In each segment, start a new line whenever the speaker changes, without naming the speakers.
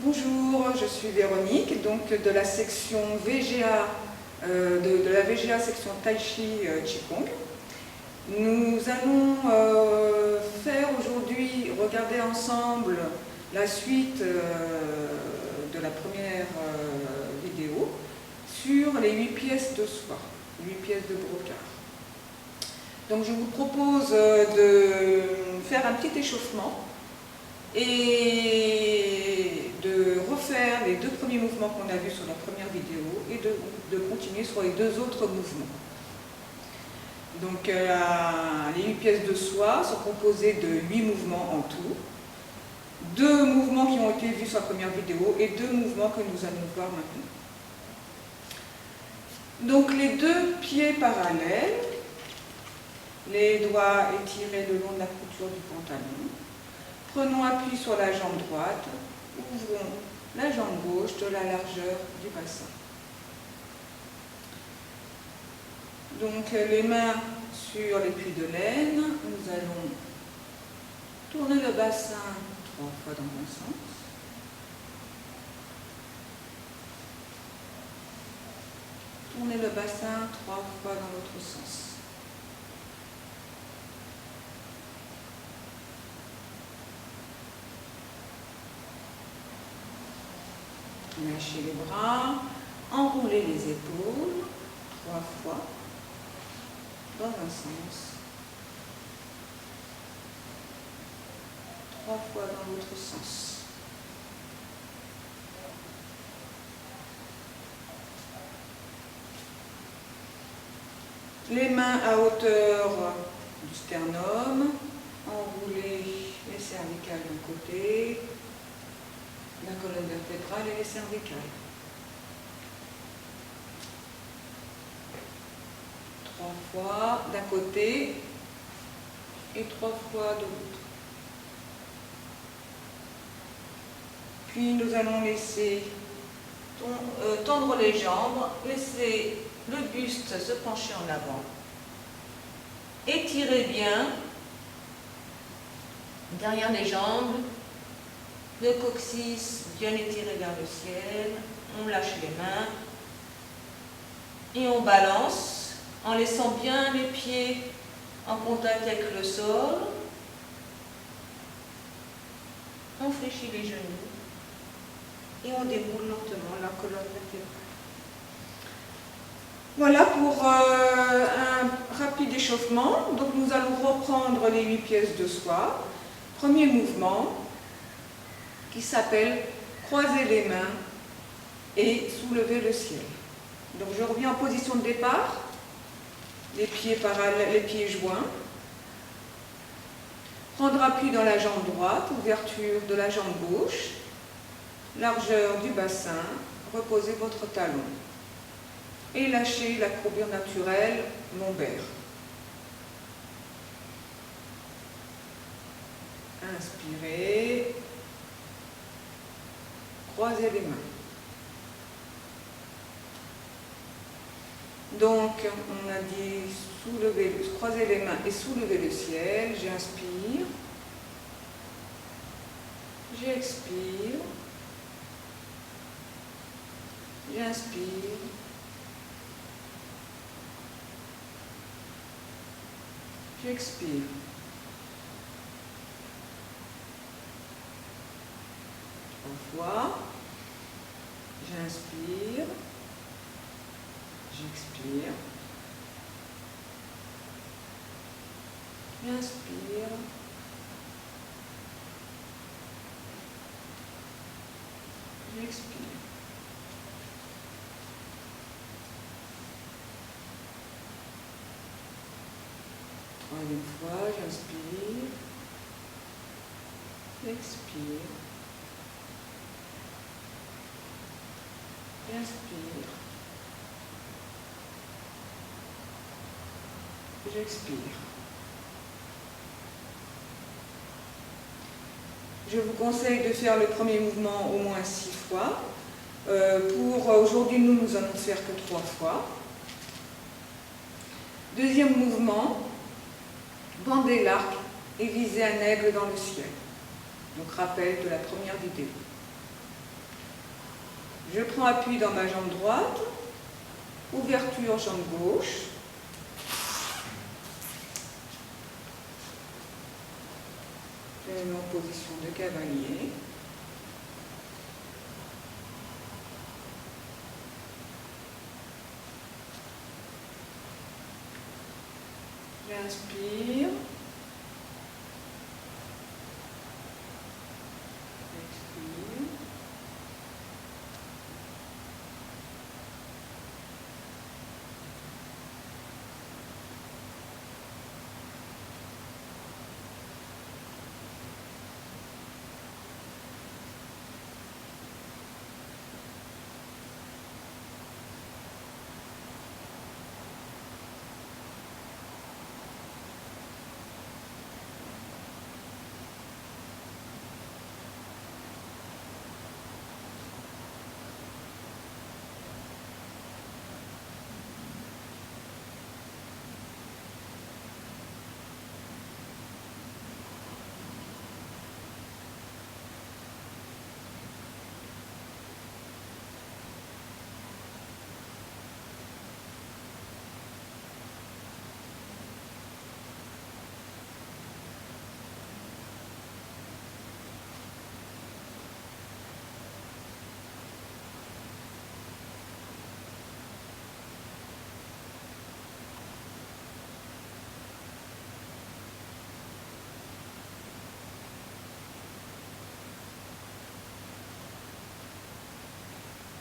Bonjour, je suis Véronique, donc de la section VGA, de la VGA section Tai Chi Qigong. Nous allons faire aujourd'hui, regarder ensemble la suite de la première vidéo sur les 8 pièces de soie, 8 pièces de brocart. Donc je vous propose de faire un petit échauffement et de refaire les deux premiers mouvements qu'on a vus sur la première vidéo et de continuer sur les deux autres mouvements. Donc les 8 pièces de soie sont composées de 8 mouvements en tout, 2 mouvements qui ont été vus sur la première vidéo et 2 mouvements que nous allons voir maintenant. Donc les deux pieds parallèles, les doigts étirés le long de la couture du pantalon. Prenons appui sur la jambe droite, ouvrons la jambe gauche de la largeur du bassin. Donc les mains sur l'étui de laine, nous allons tourner le bassin 3 fois dans un sens. Tourner le bassin 3 fois dans l'autre sens. Lâchez les bras, enroulez les épaules 3 fois dans un sens, 3 fois dans l'autre sens. Les mains à hauteur du sternum, enroulez les cervicales d'un côté, la colonne vertébrale et les cervicales. 3 fois d'un côté et 3 fois de l'autre. Puis nous allons laisser tendre les jambes, laisser le buste se pencher en avant. Étirez bien derrière les jambes. Le coccyx bien étiré vers le ciel, on lâche les mains et on balance en laissant bien les pieds en contact avec le sol. On fléchit les genoux et on déroule lentement la colonne vertébrale. Voilà pour un rapide échauffement. Donc nous allons reprendre les 8 pièces de soie. Premier mouvement, qui s'appelle croiser les mains et soulever le ciel. Donc je reviens en position de départ, les pieds parallèles, les pieds joints. Prendre appui dans la jambe droite, ouverture de la jambe gauche, largeur du bassin, reposez votre talon. Et lâchez la courbure naturelle lombaire. Inspirez. Croisez les mains. Donc, on a dit croiser les mains et soulever le ciel. J'inspire. J'expire. J'inspire. J'expire. Fois. J'inspire, j'expire, j'inspire, j'expire. Troisième fois, j'inspire, j'expire. Inspire. J'expire. Je vous conseille de faire le premier mouvement au moins 6 fois. Pour aujourd'hui, nous allons faire que 3 fois. Deuxième mouvement, bandez l'arc et visez un aigle dans le ciel. Donc rappel de la première vidéo. Je prends appui dans ma jambe droite, ouverture jambe gauche. Je me mets en position de cavalier. J'inspire. Expire.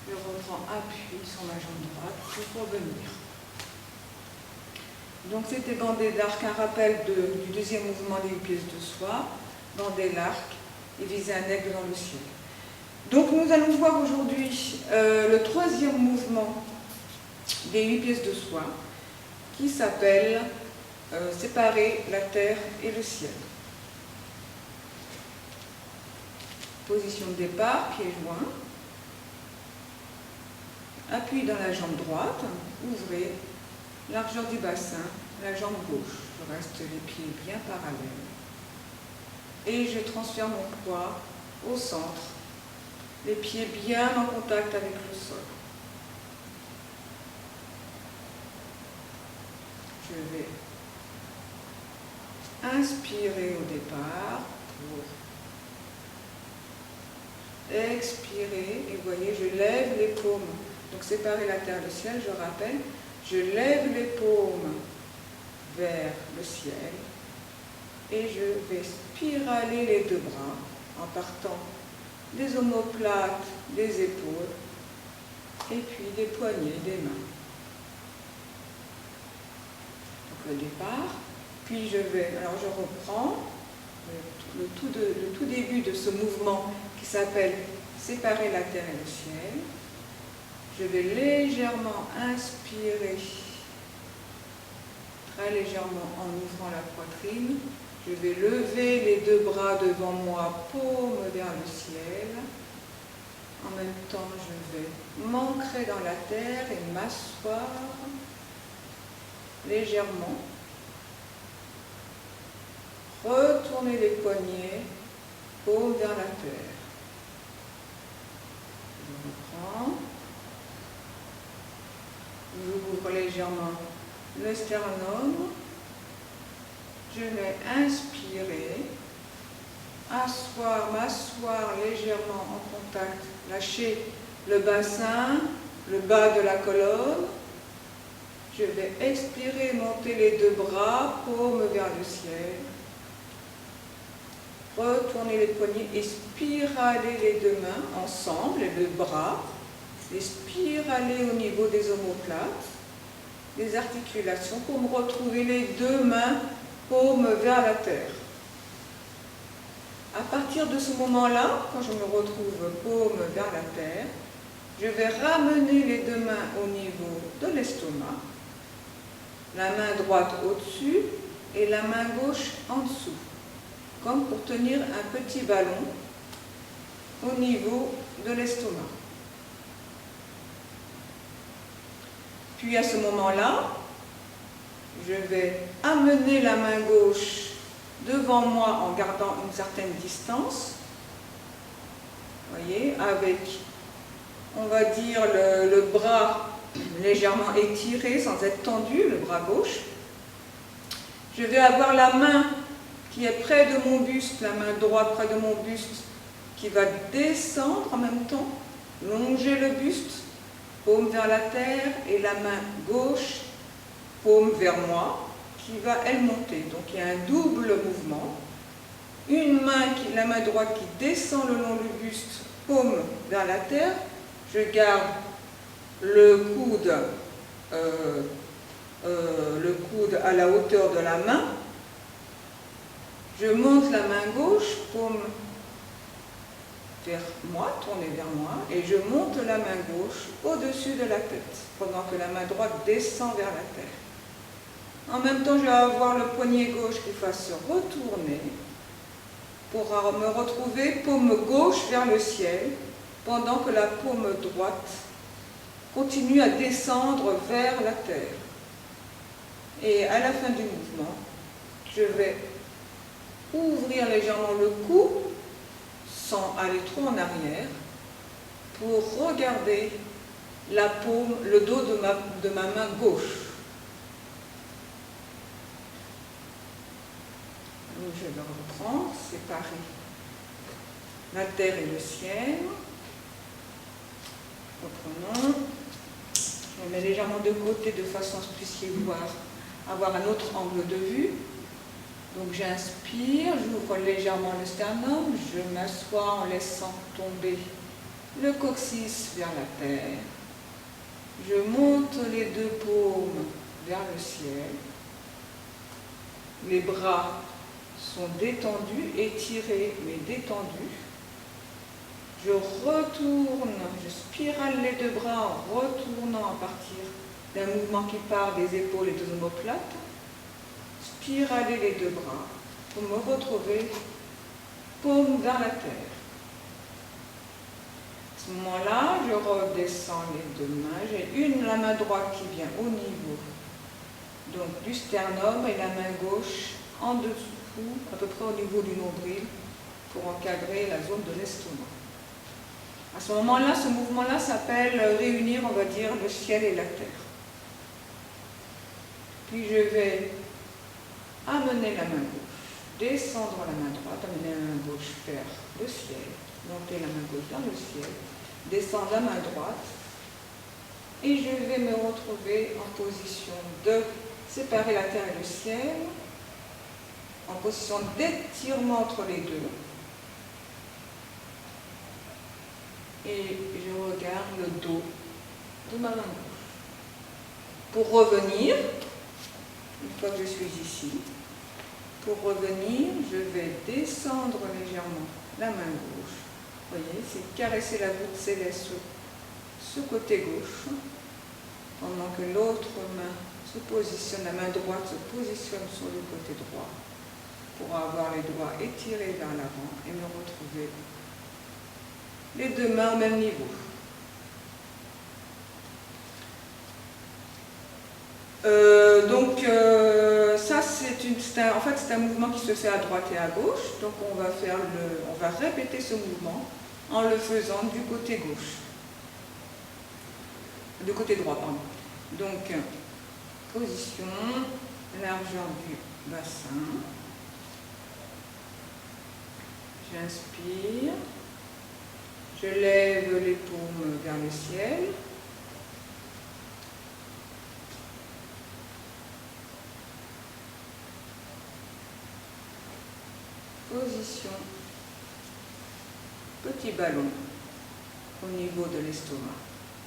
Je reprends appui sur ma jambe droite pour revenir. Donc c'était bandé d'arc, un rappel du deuxième mouvement des 8 pièces de soie, bandé l'arc et viser un aigle dans le ciel. Donc nous allons voir aujourd'hui le troisième mouvement des 8 pièces de soie qui s'appelle séparer la terre et le ciel. Position de départ, pieds joints. Appui dans la jambe droite, ouvrez, largeur du bassin, la jambe gauche. Je reste les pieds bien parallèles. Et je transfère mon poids au centre, les pieds bien en contact avec le sol. Je vais inspirer au départ pour expirer. Et vous voyez, je lève les paumes. Donc séparer la terre et le ciel, je rappelle, je lève les paumes vers le ciel et je vais spiraler les deux bras en partant des omoplates, des épaules et puis des poignets, des mains. Donc le départ, puis je reprends le tout début de ce mouvement qui s'appelle séparer la terre et le ciel. Je vais légèrement inspirer, très légèrement en ouvrant la poitrine. Je vais lever les deux bras devant moi, paume vers le ciel. En même temps, je vais m'ancrer dans la terre et m'asseoir légèrement. Retourner les poignets, paume vers la terre. Je reprends. J'ouvre légèrement le sternum. Je vais inspirer, m'asseoir légèrement en contact, lâcher le bassin, le bas de la colonne. Je vais expirer, monter les deux bras, paume vers le ciel. Retourner les poignets et spiraler les deux mains ensemble, les deux bras. Et spiraler au niveau des omoplates, des articulations pour me retrouver les deux mains, paume vers la terre. À partir de ce moment-là, quand je me retrouve paume vers la terre, je vais ramener les deux mains au niveau de l'estomac, la main droite au-dessus et la main gauche en dessous, comme pour tenir un petit ballon au niveau de l'estomac. Puis à ce moment-là, je vais amener la main gauche devant moi en gardant une certaine distance, vous voyez, avec on va dire, le bras légèrement étiré sans être tendu, le bras gauche. Je vais avoir la main qui est près de mon buste, la main droite près de mon buste, qui va descendre en même temps, longer le buste, paume vers la terre, et la main gauche, paume vers moi, qui va elle monter. Donc il y a un double mouvement. Une main, la main droite qui descend le long du buste, paume vers la terre. Je garde le coude à la hauteur de la main. Je monte la main gauche, paume vers moi, tournée vers moi, et je monte la main gauche au-dessus de la tête, pendant que la main droite descend vers la terre. En même temps, je vais avoir le poignet gauche qui va se retourner pour me retrouver paume gauche vers le ciel, pendant que la paume droite continue à descendre vers la terre. Et à la fin du mouvement, je vais ouvrir légèrement le cou, sans aller trop en arrière, pour regarder la paume, le dos de ma main gauche. Donc je vais reprendre, séparer la terre et le ciel. Reprenons. Je mets légèrement de côté de façon à ce que vous puissiez avoir un autre angle de vue. Donc j'inspire, j'ouvre légèrement le sternum, je m'assois en laissant tomber le coccyx vers la terre. Je monte les deux paumes vers le ciel. Les bras sont détendus, étirés mais détendus. Je retourne, je spirale les deux bras en retournant à partir d'un mouvement qui part des épaules et des omoplates. Spiraler les deux bras pour me retrouver paume vers la terre. À ce moment-là, je redescends les deux mains. J'ai la main droite qui vient au niveau donc, du sternum et la main gauche en dessous, à peu près au niveau du nombril, pour encadrer la zone de l'estomac. À ce moment-là, ce mouvement-là s'appelle réunir, on va dire, le ciel et la terre. Puis je vais amener la main gauche, descendre la main droite, amener la main gauche vers le ciel, monter la main gauche dans le ciel, descendre la main droite, et je vais me retrouver en position de séparer la terre et le ciel, en position d'étirement entre les deux. Et je regarde le dos de ma main gauche. Pour revenir, une fois que je suis ici, pour revenir, je vais descendre légèrement la main gauche. Vous voyez, c'est caresser la voûte céleste sur ce côté gauche, pendant que l'autre main se positionne, la main droite se positionne sur le côté droit, pour avoir les doigts étirés vers l'avant et me retrouver les deux mains au même niveau. Ça c'est un mouvement qui se fait à droite et à gauche. Donc on va répéter ce mouvement en le faisant du côté gauche, du côté droit, pardon. Donc position, largeur du bassin. J'inspire. Je lève les paumes vers le ciel. Position. Petit ballon au niveau de l'estomac.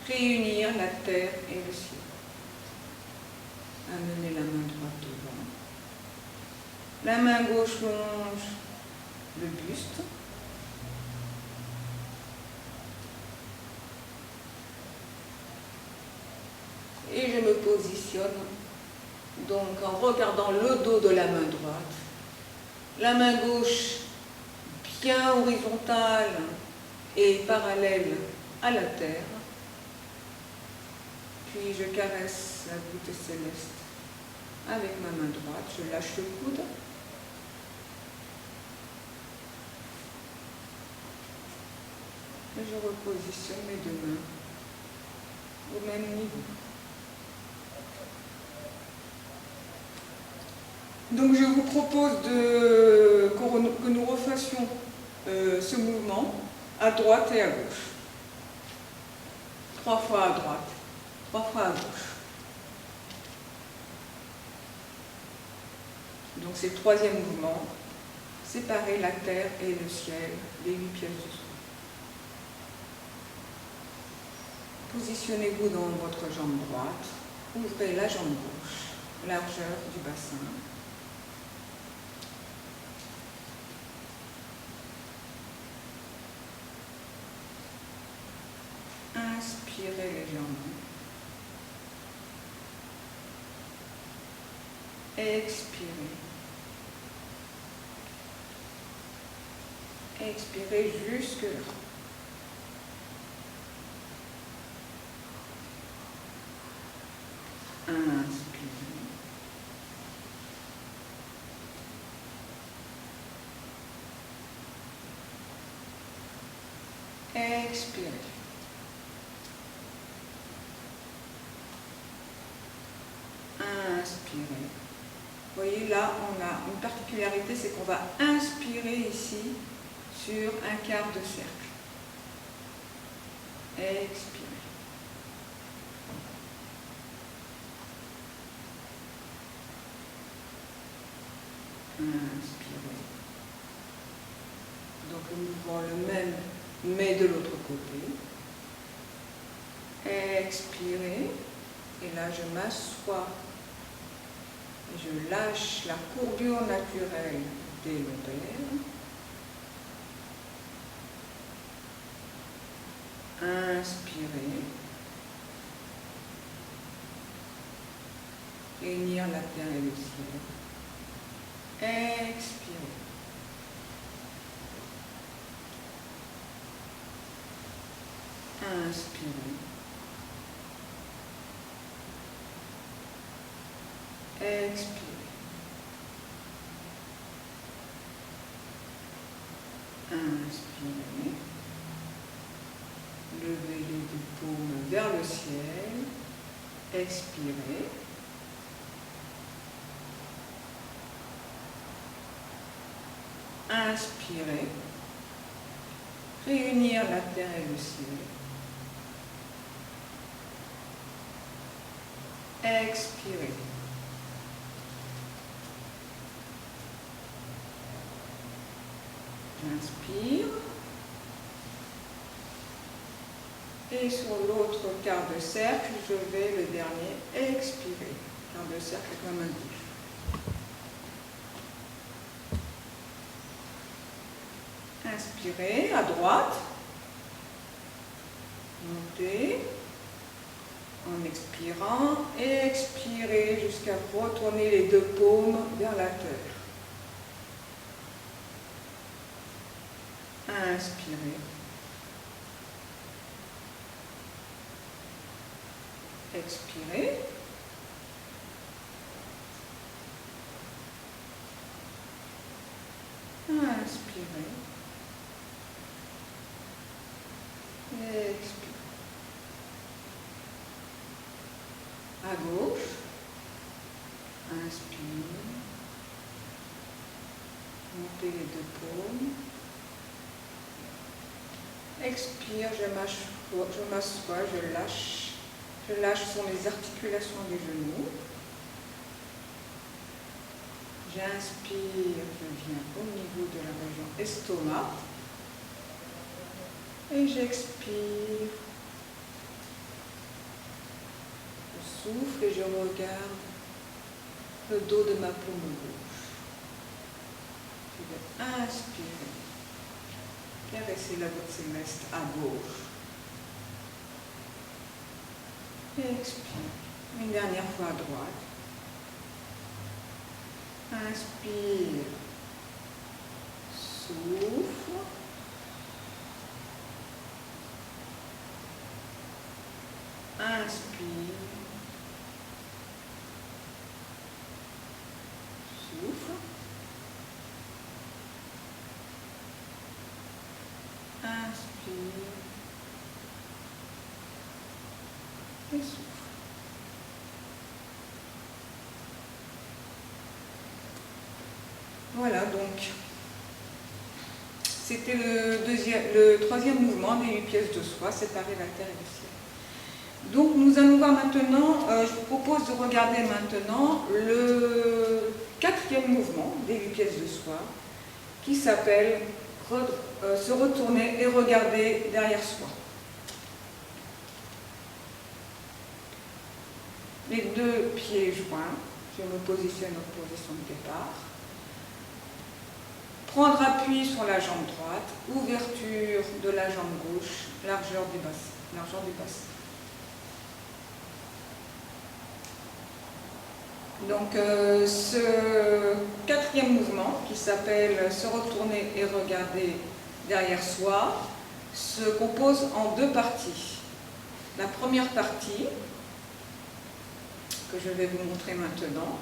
Réunir la terre et le ciel. Amener la main droite devant. La main gauche longe le buste. Et je me positionne donc en regardant le dos de la main droite, la main gauche bien horizontale et parallèle à la terre, puis je caresse la voûte céleste avec ma main droite, je lâche le coude, Et je repositionne mes deux mains au même niveau. Donc je vous propose que nous refassions ce mouvement à droite et à gauche. 3 fois à droite, 3 fois à gauche. Donc c'est le troisième mouvement. Séparer la terre et le ciel des 8 pièces du sol. Positionnez-vous dans votre jambe droite. Ouvrez la jambe gauche, largeur du bassin. Inspirez légèrement. Expirez. Expirez jusque-là. Inspirez. Expirez. Inspirez. Vous voyez, là, on a une particularité, c'est qu'on va inspirer ici sur un quart de cercle. Expirez. Inspirez. Donc le mouvement le même, mais de l'autre côté. Expirez. Et là, je m'assois. Et je lâche la courbure naturelle des lombaires. Inspirez. Réunir la terre et le ciel. Expirez. Inspirez. Expirez. Inspirez. Levez les deux paumes vers le ciel. Expirez. Inspirez. Réunir la terre et le ciel. Expirez. J'inspire. Et sur l'autre quart de cercle, je vais le dernier expirer. Quart de cercle comme un gauche. Inspirez à droite. Montez. En expirant. Et expirez jusqu'à retourner les deux paumes vers la terre. Inspirez. Expirez. Inspirez. Expirez. À gauche. Inspire. Montez les deux paumes. Expire, je m'assois, je lâche. Je lâche sur les articulations des genoux. J'inspire, je viens au niveau de la région estomac. Et j'expire. Je souffle et je regarde le dos de ma paume gauche. Je vais inspirer. Caressez la voûte céleste à gauche. Et expire. Une dernière fois à droite. Inspire. Souffle. Inspire. Souffle. inspire et souffle. Voilà, donc c'était le troisième mouvement des 8 pièces de soie, séparer la terre et le ciel. Donc nous allons voir maintenant, je vous propose de regarder maintenant le quatrième mouvement des 8 pièces de soie, qui s'appelle se retourner et regarder derrière soi. Les deux pieds joints, je me positionne en position de départ. Prendre appui sur la jambe droite, ouverture de la jambe gauche, largeur du bassin. Donc ce quatrième mouvement qui s'appelle se retourner et regarder derrière soi se compose en deux parties. La première partie, que je vais vous montrer maintenant,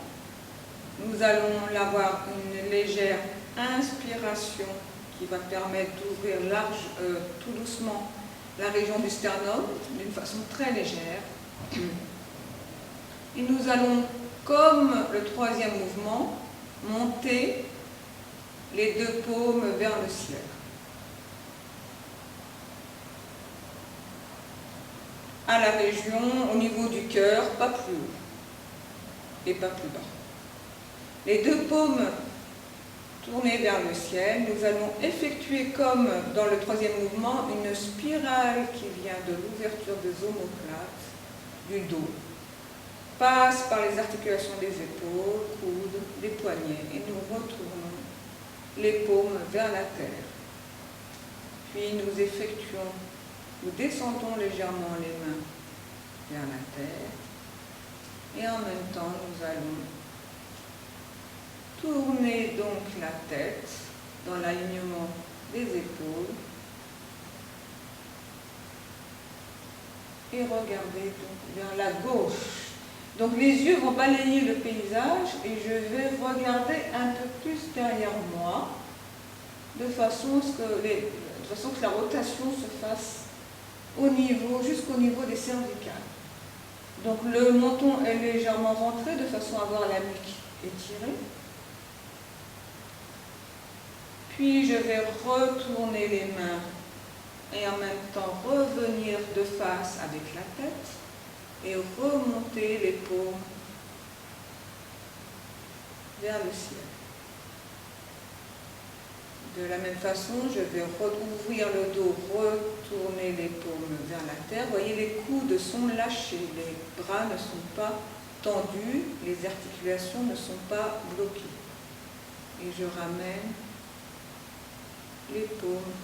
nous allons avoir une légère inspiration qui va permettre d'ouvrir tout doucement la région du sternum d'une façon très légère. Et nous allons, comme le troisième mouvement, monter les deux paumes vers le ciel. À la région, au niveau du cœur, pas plus haut et pas plus bas. Les deux paumes tournées vers le ciel, nous allons effectuer, comme dans le troisième mouvement, une spirale qui vient de l'ouverture des omoplates, du dos, passe par les articulations des épaules, coudes, des poignets, et nous retournons les paumes vers la terre. Puis nous descendons légèrement les mains vers la terre, et en même temps nous allons tourner donc la tête dans l'alignement des épaules et regarder donc vers la gauche. Donc les yeux vont balayer le paysage et je vais regarder un peu plus derrière moi de façon que la rotation se fasse jusqu'au niveau des cervicales. Donc le menton est légèrement rentré de façon à avoir la nuque étirée. Puis je vais retourner les mains et en même temps revenir de face avec la tête et remonter les paumes vers le ciel. De la même façon, je vais ouvrir le dos, retourner les paumes vers la terre. Vous voyez, les coudes sont lâchés, les bras ne sont pas tendus, les articulations ne sont pas bloquées. Et je ramène les paumes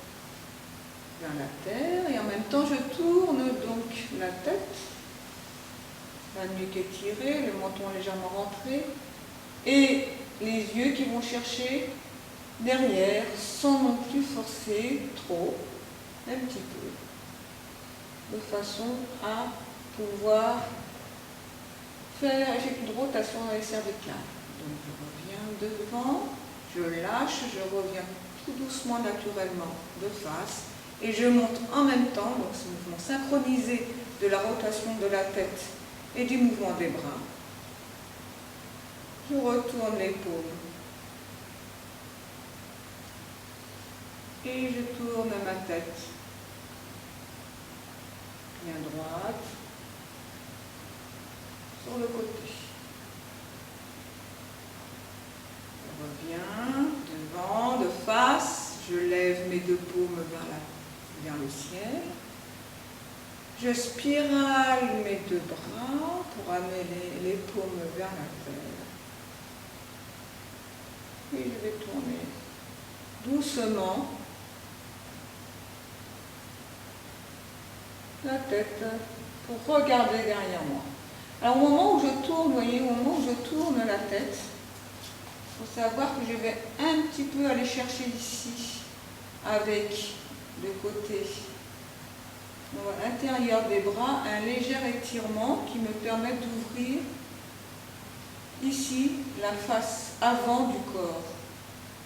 vers la terre et en même temps je tourne donc la tête, la nuque étirée, le menton légèrement rentré et les yeux qui vont chercher derrière sans non plus forcer trop, un petit peu, de façon à pouvoir faire effectuer une rotation dans les cervicales. Donc je reviens devant, je lâche, je reviens tout doucement, naturellement, de face, et je monte en même temps, donc ce mouvement synchronisé de la rotation de la tête et du mouvement des bras. Je retourne les paumes et je tourne ma tête bien droite sur le côté. Je reviens devant, de face, je lève mes deux paumes vers le ciel. Je spirale mes deux bras pour amener les paumes vers la terre. Et je vais tourner doucement la tête pour regarder derrière moi. Alors au moment où je tourne, vous voyez, au moment où je tourne la tête, il faut savoir que je vais un petit peu aller chercher ici avec le côté à l'intérieur des bras un léger étirement qui me permet d'ouvrir ici la face avant du corps,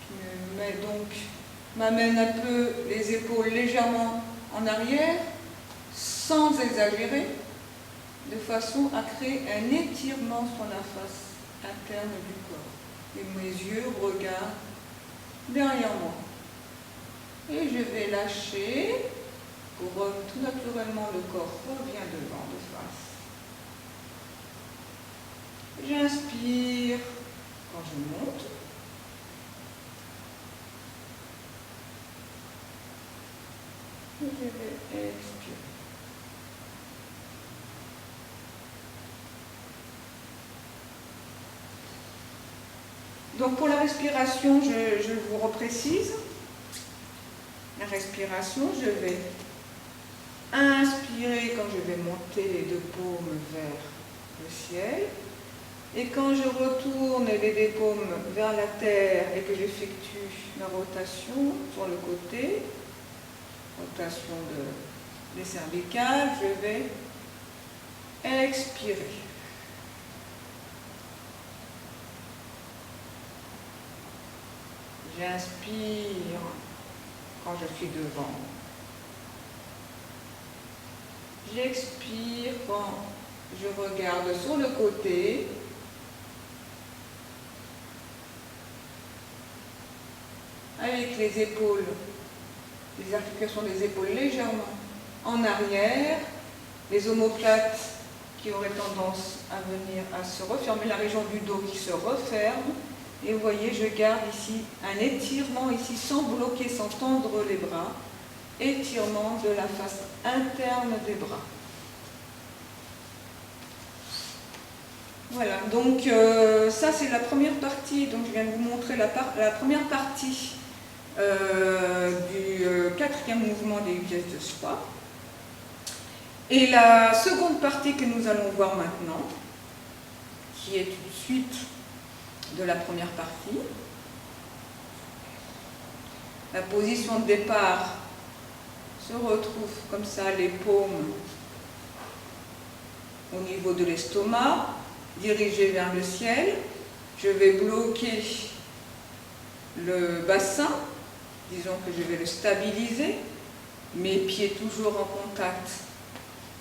qui me met donc m'amène un peu les épaules légèrement en arrière, sans exagérer, de façon à créer un étirement sur la face interne du corps. Et mes yeux regardent derrière moi. Et je vais lâcher pour tout naturellement le corps revient devant de face. J'inspire quand je monte. Et je vais expirer. Donc pour la respiration, je vous reprécise. La respiration, je vais inspirer quand je vais monter les deux paumes vers le ciel. Et quand je retourne les deux paumes vers la terre et que j'effectue la rotation sur le côté, rotation des cervicales, je vais expirer. J'inspire quand je suis devant. J'expire quand je regarde sur le côté. Avec les épaules, les articulations des épaules légèrement en arrière, les omoplates qui auraient tendance à venir à se refermer, la région du dos qui se referme. Et vous voyez, je garde ici un étirement, ici sans bloquer, sans tendre les bras, étirement de la face interne des bras. Voilà, donc ça c'est la première partie, donc je viens de vous montrer la première partie du quatrième mouvement des pièces de soi. Et la seconde partie que nous allons voir maintenant, qui est une suite de la première partie. La position de départ se retrouve comme ça, les paumes au niveau de l'estomac, dirigées vers le ciel. Je vais bloquer le bassin, disons que je vais le stabiliser, mes pieds toujours en contact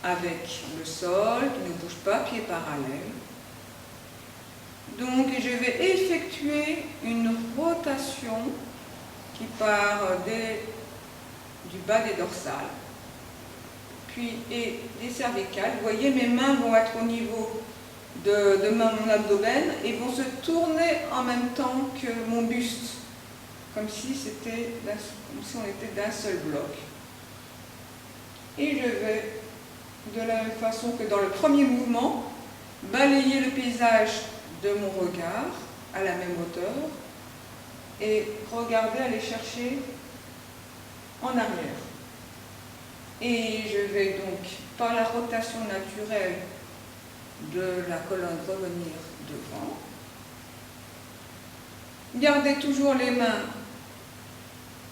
avec le sol, qui ne bouge pas, pieds parallèles. Donc je vais effectuer une rotation qui part du bas des dorsales, puis et des cervicales. Vous voyez, mes mains vont être au niveau de mon abdomen et vont se tourner en même temps que mon buste, comme si on était d'un seul bloc. Et je vais, de la même façon que dans le premier mouvement, balayer le paysage de mon regard à la même hauteur et regarder, aller chercher en arrière. Et je vais donc, par la rotation naturelle de la colonne, revenir devant. Gardez toujours les mains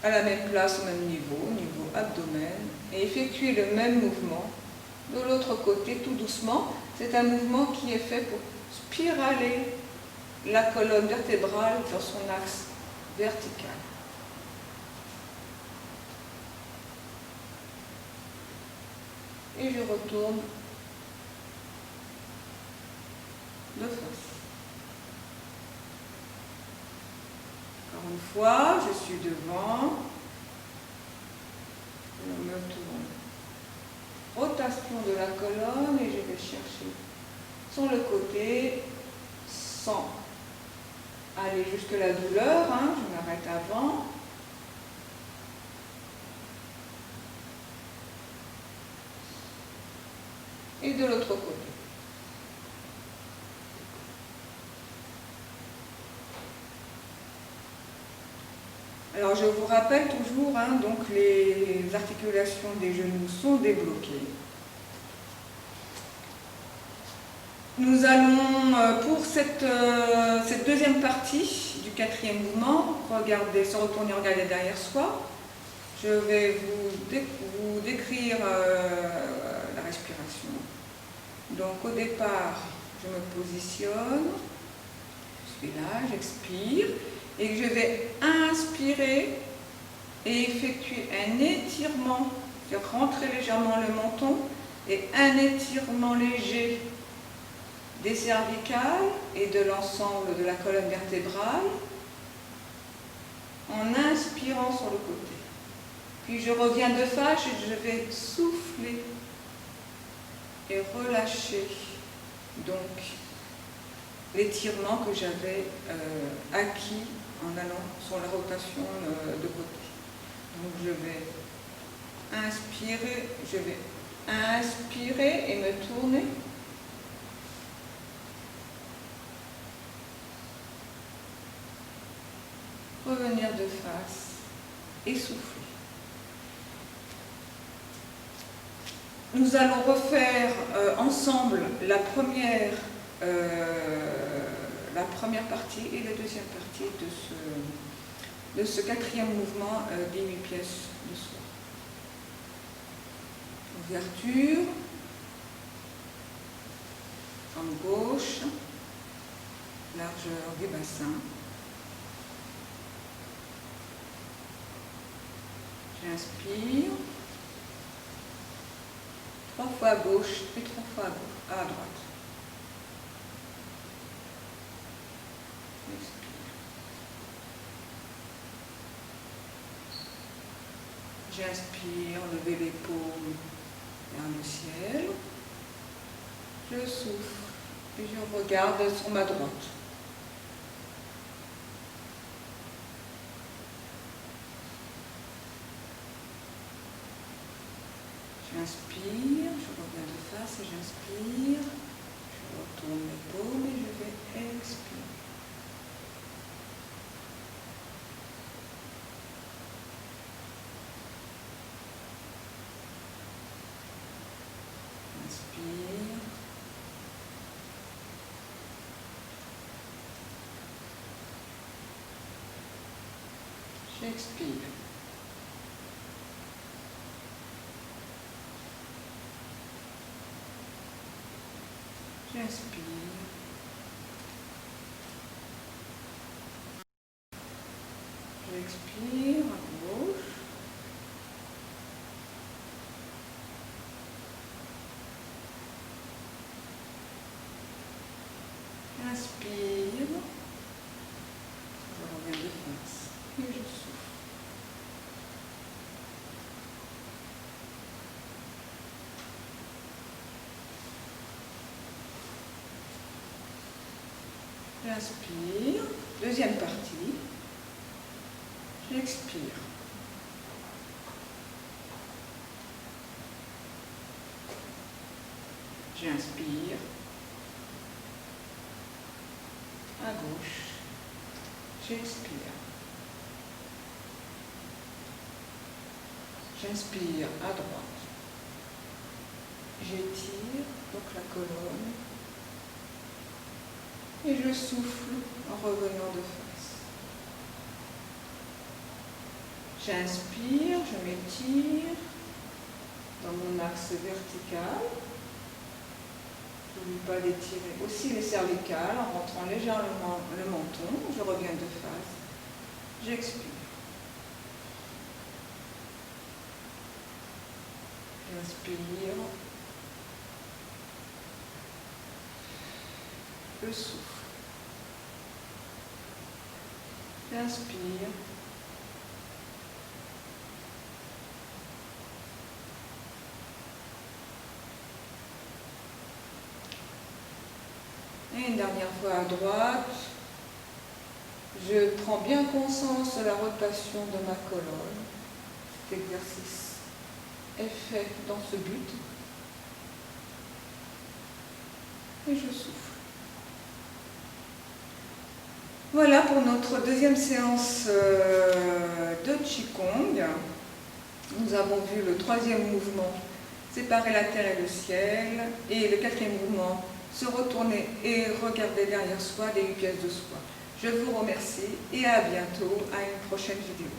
à la même place, au même niveau abdomen, et effectuer le même mouvement de l'autre côté, tout doucement. C'est un mouvement qui est fait pour spiraler la colonne vertébrale dans son axe vertical. Et je retourne de face. Encore une fois, je suis devant. Je me tourne. Rotation de la colonne et je vais chercher sur le côté sans aller jusque la douleur. Je m'arrête avant. Et de l'autre côté. Alors je vous rappelle toujours, donc les articulations des genoux sont débloquées. Nous allons, pour cette deuxième partie du quatrième mouvement, se retourner, regarder derrière soi. Je vais vous décrire la respiration. Donc au départ, je me positionne, je suis là, j'expire, et je vais inspirer et effectuer un étirement, c'est-à-dire rentrer légèrement le menton et un étirement léger des cervicales et de l'ensemble de la colonne vertébrale en inspirant sur le côté. Puis je reviens de face et je vais souffler et relâcher donc l'étirement que j'avais acquis en allant sur la rotation de côté. Donc je vais inspirer et me tourner. Revenir de face et souffler. Nous allons refaire ensemble la première partie et la deuxième partie de ce quatrième mouvement des 8 pièces de soie. Ouverture, jambe gauche, largeur du bassin. J'inspire, 3 fois à gauche et 3 fois à droite. J'inspire, lever les paumes vers le ciel. Je souffle et je regarde sur ma droite. J'inspire, je reviens de face et j'inspire. Je retourne les paumes et je vais expirer. Inspire. J'expire. J'inspire. J'expire à gauche. Inspire. Je reviens de face et je souffle. J'inspire, deuxième partie, j'expire. J'inspire, à gauche, j'expire. J'inspire à droite, j'étire donc la colonne. Et je souffle en revenant de face. J'inspire, je m'étire dans mon axe vertical. N'oublie pas d'étirer aussi les cervicales en rentrant légèrement le menton. Je reviens de face. J'expire. J'inspire. Je souffle. J'inspire. Et une dernière fois à droite. Je prends bien conscience de la rotation de ma colonne. Cet exercice est fait dans ce but. Et je souffle. Voilà pour notre deuxième séance de Qigong. Nous avons vu le troisième mouvement, séparer la terre et le ciel, et le quatrième mouvement, se retourner et regarder derrière soi les 8 pièces de soie. Je vous remercie et à bientôt à une prochaine vidéo.